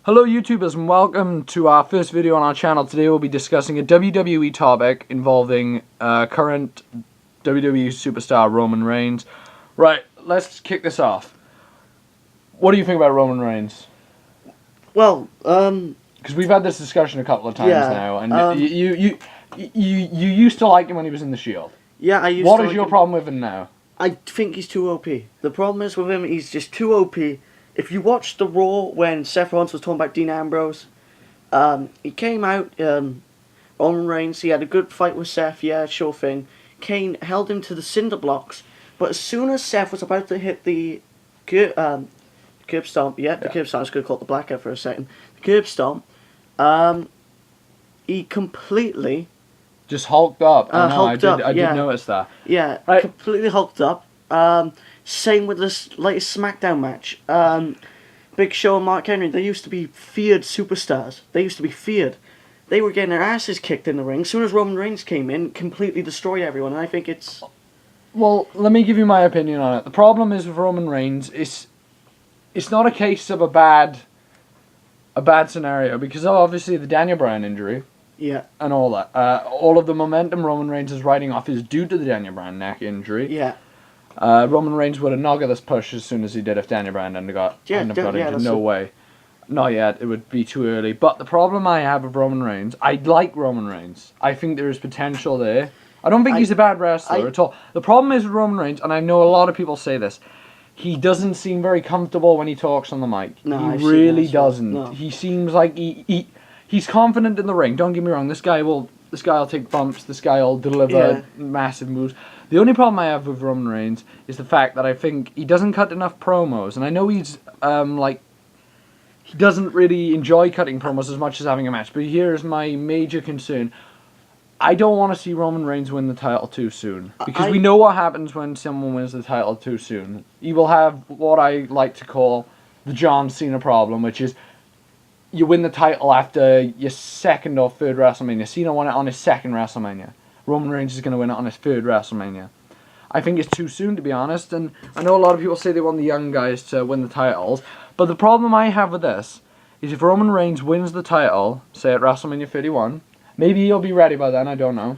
Hello YouTubers and welcome to our first video on our channel. Today we'll be discussing a WWE topic involving current WWE superstar Roman Reigns. Right, let's kick this off. What do you think about Roman Reigns? Well, because we've had this discussion a couple of times now, and you used to like him when he was in the Shield. Yeah, I used What to is like your him. problem with him now? I think he's too OP. The problem is with him, he's just too OP. If you watch the Raw when Seth Rollins was talking about Dean Ambrose, he came out, Roman Reigns, he had a good fight with Seth, yeah, sure thing. Kane held him to the cinder blocks, but as soon as Seth was about to hit the curb stomp, the curb stomp, I was going to call it the blackout for a second, the curb stomp, he completely... Just hulked up. I did yeah. notice that. Yeah, right. Completely hulked up. Same with this latest SmackDown match. Big Show and Mark Henry, they used to be feared superstars. They used to be feared. They were getting their asses kicked in the ring. As soon as Roman Reigns came in, completely destroyed everyone. And I think it's... Well, let me give you my opinion on it. The problem is with Roman Reigns, it's not a case of a bad scenario, because obviously the Daniel Bryan injury... Yeah. And all that. All of the momentum Roman Reigns is riding off is due to the Daniel Bryan neck injury. Yeah. Roman Reigns would have not got this push as soon as he did if Daniel Bryan hadn't got injured. No way. Not yet. It would be too early. But the problem I have with Roman Reigns, I like Roman Reigns. I think there is potential there. I don't think he's a bad wrestler at all. The problem is with Roman Reigns, and I know a lot of people say this, he doesn't seem very comfortable when he talks on the mic. No, he really doesn't. No. He seems like he's confident in the ring. Don't get me wrong. This guy will take bumps. This guy will deliver massive moves. The only problem I have with Roman Reigns is the fact that I think he doesn't cut enough promos, and I know he's he doesn't really enjoy cutting promos as much as having a match. But here's my major concern: I don't want to see Roman Reigns win the title too soon, because we know what happens when someone wins the title too soon. He will have what I like to call the John Cena problem, which is, you win the title after your second or third WrestleMania. Cena won it on his second WrestleMania. Roman Reigns is going to win it on his third WrestleMania. I think it's too soon, to be honest, and I know a lot of people say they want the young guys to win the titles, but the problem I have with this is if Roman Reigns wins the title, say at WrestleMania 31, maybe he'll be ready by then, I don't know.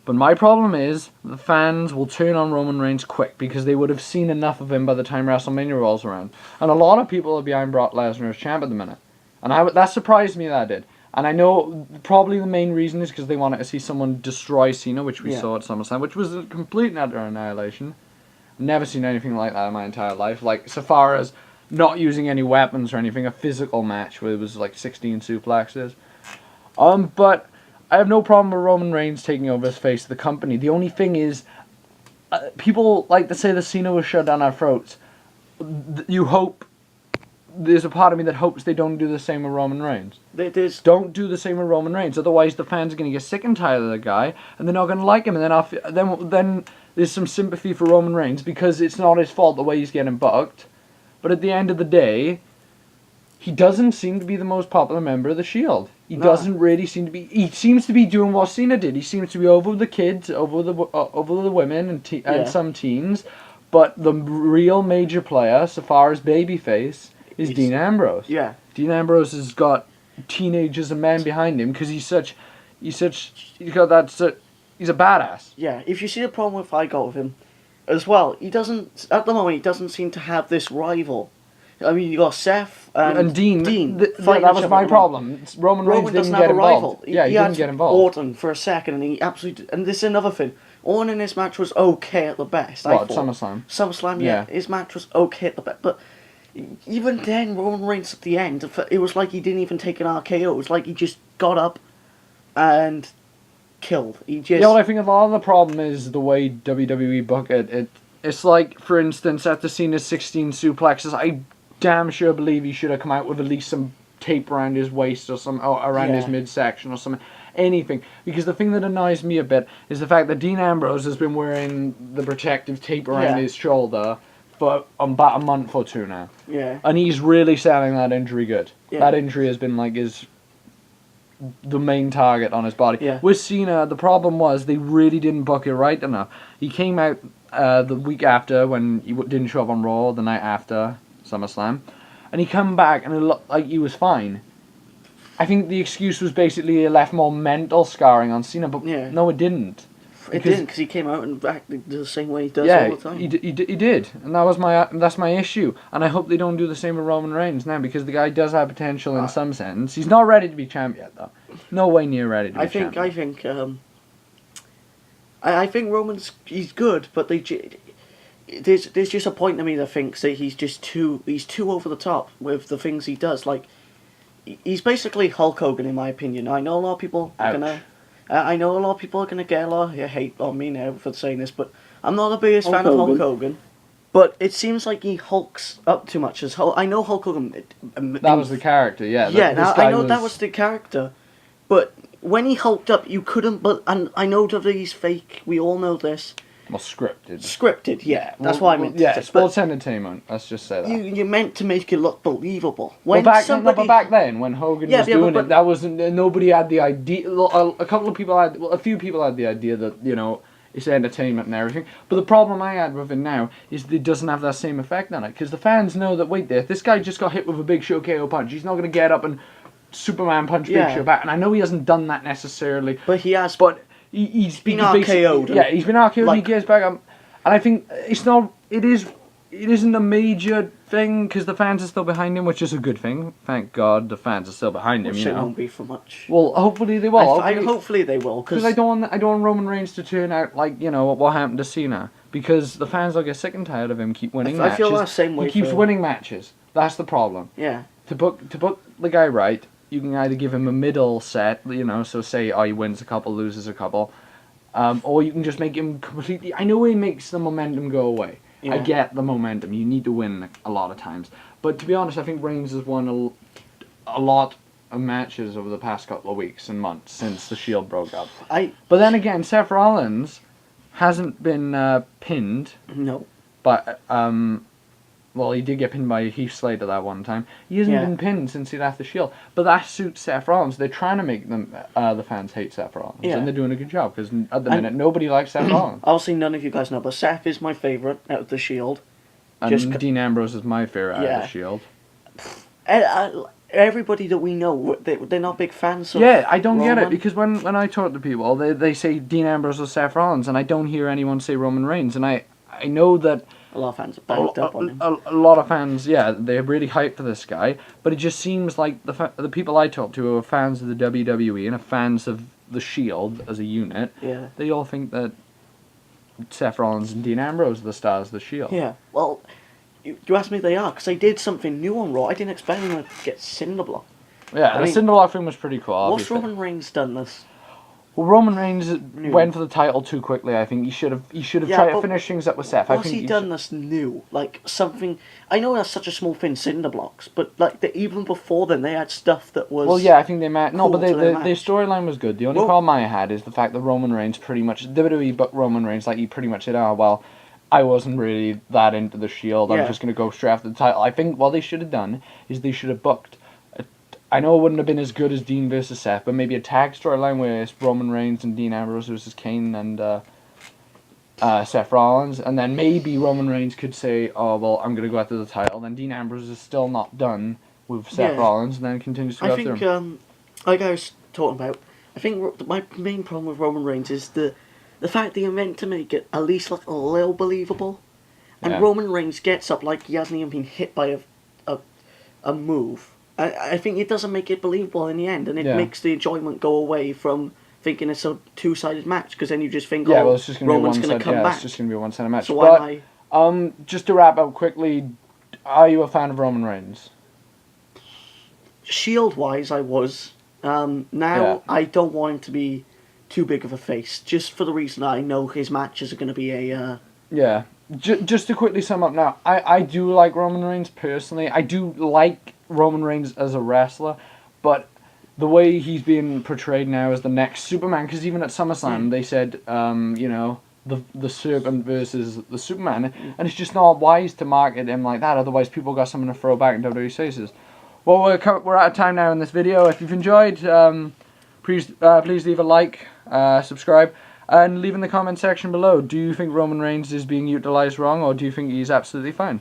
But my problem is the fans will turn on Roman Reigns quick because they would have seen enough of him by the time WrestleMania rolls around. And a lot of people are behind Brock Lesnar as champ at the minute. And that surprised me that I did. And I know probably the main reason is because they wanted to see someone destroy Cena, which we saw at SummerSlam, which was a complete and utter annihilation. I've never seen anything like that in my entire life. Like, so far as not using any weapons or anything, a physical match where it was like 16 suplexes. But I have no problem with Roman Reigns taking over as face of the company. The only thing is, people like to say that Cena was shoved down our throats. You hope, there's a part of me that hopes they don't do the same with Roman Reigns. Don't do the same with Roman Reigns, otherwise the fans are going to get sick and tired of the guy, and they're not going to like him, and then there's some sympathy for Roman Reigns, because it's not his fault the way he's getting booked. But at the end of the day, he doesn't seem to be the most popular member of the Shield. He doesn't really seem to be. He seems to be doing what Cena did. He seems to be over the kids, over the women, and some teens. But the real major player, so far as babyface, is Dean Ambrose. Yeah. Dean Ambrose has got teenagers and men behind him because he's a badass. Yeah. If you see the problem I got with him, as well, he doesn't at the moment. He doesn't seem to have this rival. I mean, you got Seth and Dean. That was my problem. Roman Reigns didn't get involved. He didn't get involved. Orton for a second, and he absolutely. And this is another thing. Orton in his match was okay at the best. What, SummerSlam? SummerSlam, yeah. His match was okay at the best, but even then, Roman Reigns at the end, it was like he didn't even take an RKO. It was like he just got up and killed. I think a lot of the problem is the way WWE book it. It's like, for instance, after Cena's 16 suplexes, I damn sure believe he should have come out with at least some tape around his waist or around his midsection or something. Anything. Because the thing that annoys me a bit is the fact that Dean Ambrose has been wearing the protective tape around his shoulder for about a month or two now. Yeah. And he's really selling that injury good. Yeah. That injury has been like the main target on his body. Yeah. With Cena, the problem was they really didn't book it right enough. He came out the week after when he didn't show up on Raw, the night after SummerSlam. and he come back and it looked like he was fine. I think the excuse was basically it left more mental scarring on Cena, but no, it didn't. It didn't, because he came out and acted the same way he does all the time. He did, and that's my issue. And I hope they don't do the same with Roman Reigns now, because the guy does have potential in some sense. He's not ready to be champ yet, though. No way near ready to be champ. I think Roman's he's good, but there's just a point to me that thinks that he's too over the top with the things he does. Like, he's basically Hulk Hogan in my opinion. I know a lot of people are gonna get a lot of hate on me now for saying this, but I'm not the biggest fan of Hulk Hogan. But it seems like he hulks up too much as Hulk. I know Hulk Hogan. That was the character, yeah. I know that was the character, but when he hulked up, you couldn't. And I know WWE's fake. We all know this. Well, scripted. Scripted, yeah. That's what I meant. Yeah, sports entertainment. Let's just say that. You meant to make it look believable. But back then, when Hogan was doing it, that wasn't. Nobody had the idea. A few people had the idea that it's entertainment and everything. But the problem I had with it now is that it doesn't have that same effect on it, because the fans know that this guy just got hit with a Big Show KO punch. He's not going to get up and Superman punch Big Show back, and I know he hasn't done that necessarily. But he has. But he's been RKO'd. Yeah, he's been RKO'd. He gets back up, and I think it's not. It isn't a major thing because the fans are still behind him, which is a good thing. Thank God the fans are still behind him. Which it won't be for much. Well, hopefully they will. Hopefully they will, because I don't want Roman Reigns to turn out like what happened to Cena, because the fans will get sick and tired of him keep winning matches. I feel that same way. He keeps winning matches. That's the problem. Yeah. To book the guy right, you can either give him a middle set, so say he wins a couple, loses a couple, or you can just make him completely. I know he makes the momentum go away. Yeah. I get the momentum. You need to win a lot of times. But to be honest, I think Reigns has won a lot of matches over the past couple of weeks and months since the Shield broke up. But then again, Seth Rollins hasn't been pinned. No. But well, he did get pinned by Heath Slater that one time. He hasn't been pinned since he left the Shield. But that suits Seth Rollins. They're trying to make the fans hate Seth Rollins. Yeah. And they're doing a good job, because at the minute, nobody likes Seth Rollins. Obviously, none of you guys know, but Seth is my favourite out of the Shield. And Dean Ambrose is my favourite out of the Shield. Everybody that we know, they're not big fans of I don't get it, because when I talk to people, they say Dean Ambrose or Seth Rollins, and I don't hear anyone say Roman Reigns, and I know that a lot of fans are backed up on him. A lot of fans, they're really hyped for this guy, but it just seems like the people I talk to are fans of the WWE and are fans of the Shield as a unit. Yeah. They all think that Seth Rollins and Dean Ambrose are the stars of the Shield. Yeah, well, you asked me if they are, because they did something new on Raw. I didn't expect them to get Cinderblock. Yeah, the Cinderblock thing was pretty cool, obviously. What's Roman Reigns done this? Well, Roman Reigns went for the title too quickly. I think he should have tried to finish things up with Seth. What's he done that's new? Like something. I know that's such a small thing, cinder blocks, but like even before then, they had stuff that was. Well, yeah, I think they met. No, but their storyline was good. The only problem I had is the fact that Roman Reigns pretty much WWE booked Roman Reigns like he pretty much said, "Oh well, I wasn't really that into the Shield. I'm just going to go straight after the title." I think what they should have done is they should have booked. I know it wouldn't have been as good as Dean versus Seth, but maybe a tag storyline where it's Roman Reigns and Dean Ambrose versus Kane and Seth Rollins, and then maybe Roman Reigns could say, "Oh well, I'm gonna go after the title." Then Dean Ambrose is still not done with Seth Rollins, and then continues to go after him. Like I was talking about, I think my main problem with Roman Reigns is the fact that you're meant to make it at least look a little believable, and Roman Reigns gets up like he hasn't even been hit by a move. I think it doesn't make it believable in the end, and it makes the enjoyment go away from thinking it's a two-sided match, because then you just think, it's just Roman's going to come back. It's just going to be a one-sided match. So just to wrap up quickly, are you a fan of Roman Reigns? Shield-wise, I was. Now, I don't want him to be too big of a face, just for the reason I know his matches are going to be a... Yeah. Just to quickly sum up now, I do like Roman Reigns personally. I do like Roman Reigns as a wrestler, but the way he's being portrayed now as the next Superman, because even at SummerSlam they said, the Serpent versus the Superman, and it's just not wise to market him like that, otherwise people got something to throw back in WWE faces. Well, we're out of time now in this video. If you've enjoyed, please leave a like, subscribe, and leave in the comment section below. Do you think Roman Reigns is being utilised wrong, or do you think he's absolutely fine?